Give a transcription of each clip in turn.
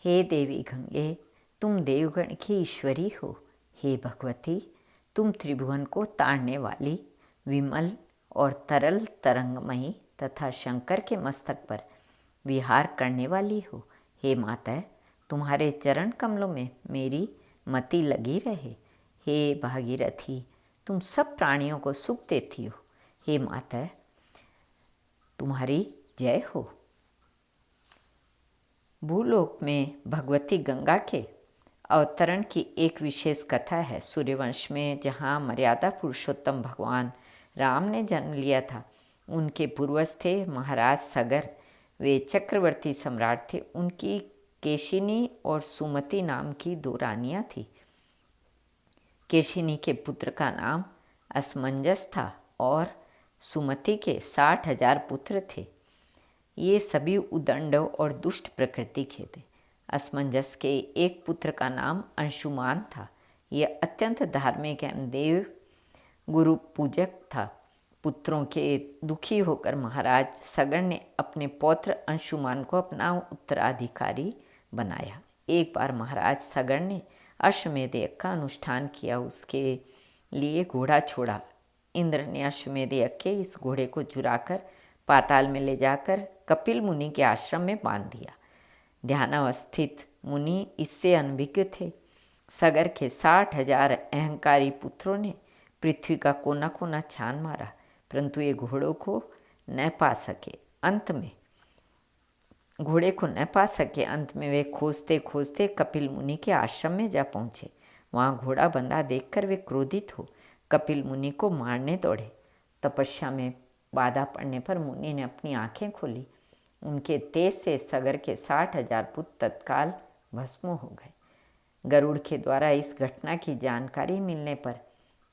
हे देवी गंगे, तुम देवगण की ईश्वरी हो। हे भगवती, तुम त्रिभुवन को ताड़ने वाली, विमल और तरल तरंगमयी तथा शंकर के मस्तक पर विहार करने वाली हो। हे माता, तुम्हारे चरण कमलों में मेरी मति लगी रहे। हे भागीरथी, तुम सब प्राणियों को सुख देती हो। हे माता, तुम्हारी जय हो। भूलोक में भगवती गंगा के अवतरण की एक विशेष कथा है। सूर्यवंश में जहाँ मर्यादा पुरुषोत्तम भगवान राम ने जन्म लिया था, उनके पूर्वज थे महाराज सगर। वे चक्रवर्ती सम्राट थे। उनकी केशिनी और सुमति नाम की 2 रानियाँ थीं। केशिनी के पुत्र का नाम असमंजस था और सुमति के 60,000 पुत्र थे। ये सभी उदंड और दुष्ट प्रकृति के थे। असमंजस के एक पुत्र का नाम अंशुमान था। यह अत्यंत धार्मिक एवं देव गुरु पूजक था। पुत्रों के दुखी होकर महाराज सगर ने अपने पौत्र अंशुमान को अपना उत्तराधिकारी बनाया। एक बार महाराज सगर ने अश्वमेध यज्ञ का अनुष्ठान किया। उसके लिए घोड़ा छोड़ा। इंद्र ने अश्वमेध यज्ञ के इस घोड़े को चुराकर पाताल में ले जाकर कपिल मुनि के आश्रम में बांध दिया। ध्यानावस्थित मुनि इससे अनभिज्ञ थे। सगर के 60,000 अहंकारी पुत्रों ने पृथ्वी का कोना कोना छान मारा, परंतु ये घोड़े को न पा सके। अंत में वे खोजते खोजते कपिल मुनि के आश्रम में जा पहुँचे। वहाँ घोड़ा बंधा देखकर वे क्रोधित हो कपिल मुनि को मारने दौड़े। तपस्या में बाधा पड़ने पर मुनि ने अपनी आंखें खोली। उनके तेज से सगर के 60,000 पुत्र तत्काल भस्म हो गए। गरुड़ के द्वारा इस घटना की जानकारी मिलने पर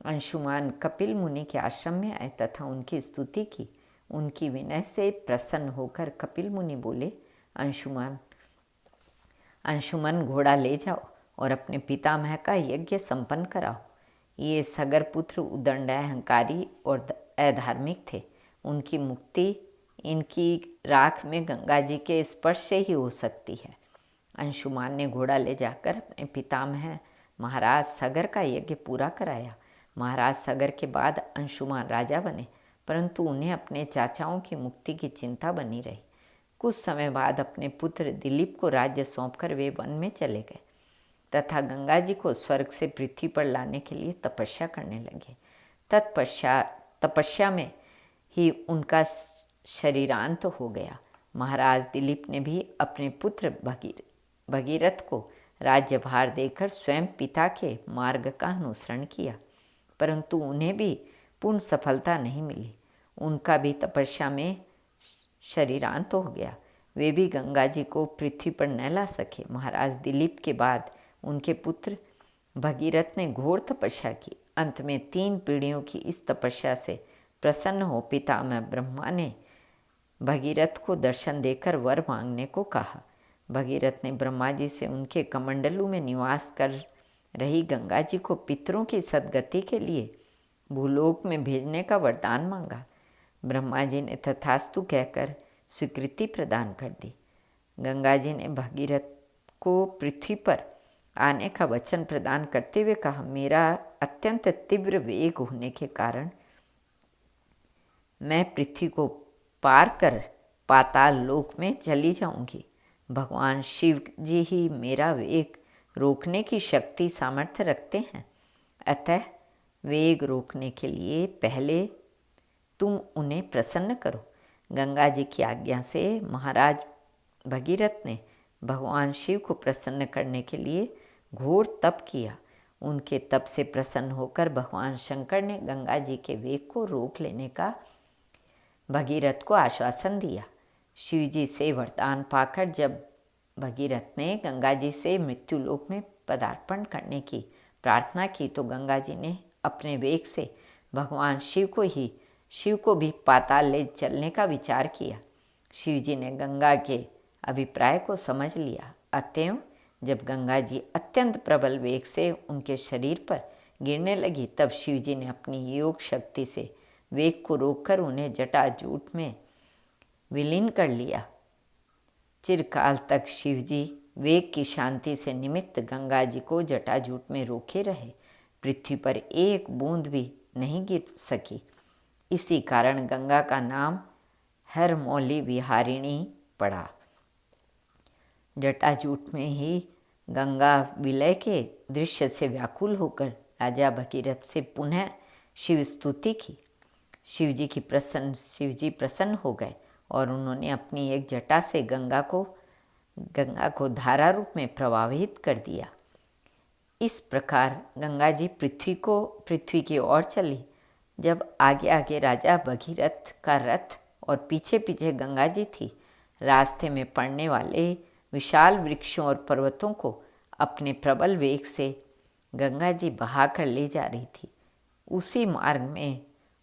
अंशुमान कपिल मुनि के आश्रम में आए तथा उनकी स्तुति की। उनकी विनय से प्रसन्न होकर कपिल मुनि बोले, अंशुमन घोड़ा ले जाओ और अपने पितामह का यज्ञ संपन्न कराओ। ये सगर पुत्र उदंड, अहंकारी और अधार्मिक थे। उनकी मुक्ति इनकी राख में गंगा जी के स्पर्श से ही हो सकती है। अंशुमान ने घोड़ा ले जाकर अपने पितामह महाराज सगर का यज्ञ पूरा कराया। महाराज सगर के बाद अंशुमान राजा बने, परंतु उन्हें अपने चाचाओं की मुक्ति की चिंता बनी रही। कुछ समय बाद अपने पुत्र दिलीप को राज्य सौंपकर वे वन में चले गए तथा गंगा जी को स्वर्ग से पृथ्वी पर लाने के लिए तपस्या करने लगे। तपस्या में ही उनका शरीरांत हो गया। महाराज दिलीप ने भी अपने पुत्र भगीरथ को राज्यभार देकर स्वयं पिता के मार्ग का अनुसरण किया, परंतु उन्हें भी पूर्ण सफलता नहीं मिली। उनका भी तपस्या में शरीरांत हो गया। वे भी गंगा जी को पृथ्वी पर न ला सके। महाराज दिलीप के बाद उनके पुत्र भगीरथ ने घोर तपस्या की। अंत में 3 पीढ़ियों की इस तपस्या से प्रसन्न हो पितामह ब्रह्मा ने भगीरथ को दर्शन देकर वर मांगने को कहा। भगीरथ ने ब्रह्मा जी से उनके कमंडलू में निवास कर रही गंगा जी को पितरों की सद्गति के लिए भूलोक में भेजने का वरदान मांगा। ब्रह्मा जी ने तथास्तु कहकर स्वीकृति प्रदान कर दी। गंगा जी ने भगीरथ को पृथ्वी पर आने का वचन प्रदान करते हुए कहा, मेरा अत्यंत तीव्र वेग होने के कारण मैं पृथ्वी को पार कर पाताल लोक में चली जाऊंगी। भगवान शिव जी ही मेरा वेग रोकने की शक्ति सामर्थ्य रखते हैं, अतः वेग रोकने के लिए पहले तुम उन्हें प्रसन्न करो। गंगा जी की आज्ञा से महाराज भगीरथ ने भगवान शिव को प्रसन्न करने के लिए घोर तप किया। उनके तप से प्रसन्न होकर भगवान शंकर ने गंगा जी के वेग को रोक लेने का भगीरथ को आश्वासन दिया। शिव जी से वरदान पाकर जब भगीरथ ने गंगा जी से मृत्युलोक में पदार्पण करने की प्रार्थना की तो गंगा जी ने अपने वेग से भगवान शिव को भी पाताल ले चलने का विचार किया। शिव जी ने गंगा के अभिप्राय को समझ लिया। अतएव जब गंगा जी अत्यंत प्रबल वेग से उनके शरीर पर गिरने लगी तब शिव जी ने अपनी योग शक्ति से वेग को रोककर उन्हें जटाजूट में विलीन कर लिया। चिरकाल तक शिव जी वेग की शांति से निमित्त गंगा जी को जटाजूट में रोके रहे। पृथ्वी पर एक बूंद भी नहीं गिर सकी। इसी कारण गंगा का नाम हरमौली विहारिणी पड़ा। जटाजूट में ही गंगा विलय के दृश्य से व्याकुल होकर राजा भगीरथ से पुनः शिव स्तुति की। शिव जी प्रसन्न हो गए और उन्होंने अपनी एक जटा से गंगा को धारा रूप में प्रवाहित कर दिया। इस प्रकार गंगा जी पृथ्वी की ओर चली। जब आगे आगे राजा भगीरथ का रथ और पीछे पीछे गंगा जी थी, रास्ते में पड़ने वाले विशाल वृक्षों और पर्वतों को अपने प्रबल वेग से गंगा जी बहाकर ले जा रही थी। उसी मार्ग में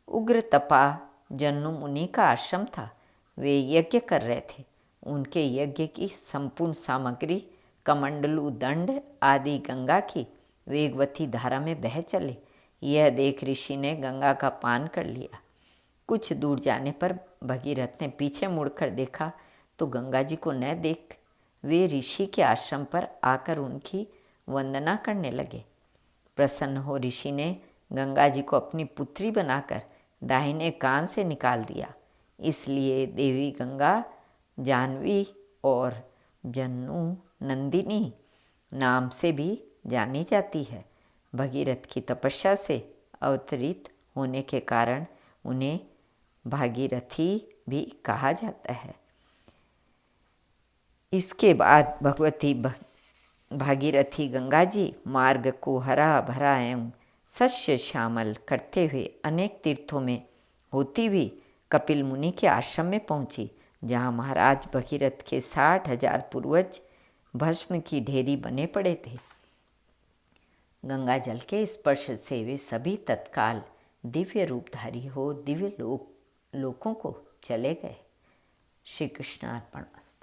उग्र तपा जन्नु मुनि का आश्रम था। वे यज्ञ कर रहे थे। उनके यज्ञ की संपूर्ण सामग्री कमंडलू दंड आदि गंगा की वेगवती धारा में बह चले। यह देख ऋषि ने गंगा का पान कर लिया। कुछ दूर जाने पर भगीरथ ने पीछे मुड़कर देखा तो गंगा जी को न देख वे ऋषि के आश्रम पर आकर उनकी वंदना करने लगे। प्रसन्न हो ऋषि ने गंगा जी को अपनी पुत्री बनाकर दाहिने कान से निकाल दिया। इसलिए देवी गंगा जाह्नवी और जन्नु नंदिनी नाम से भी जानी जाती है। भगीरथ की तपस्या से अवतरित होने के कारण उन्हें भागीरथी भी कहा जाता है। इसके बाद भगवती भागीरथी गंगा जी मार्ग को हरा भरा एवं सस्य श्यामल करते हुए अनेक तीर्थों में होती हुई कपिल मुनि के आश्रम में पहुंची, जहां महाराज भगीरथ के 60,000 पूर्वज भस्म की ढेरी बने पड़े थे। गंगा जल के स्पर्श से वे सभी तत्काल दिव्य रूपधारी हो दिव्य लोकों को चले गए। श्री कृष्णार्पणमस्तु।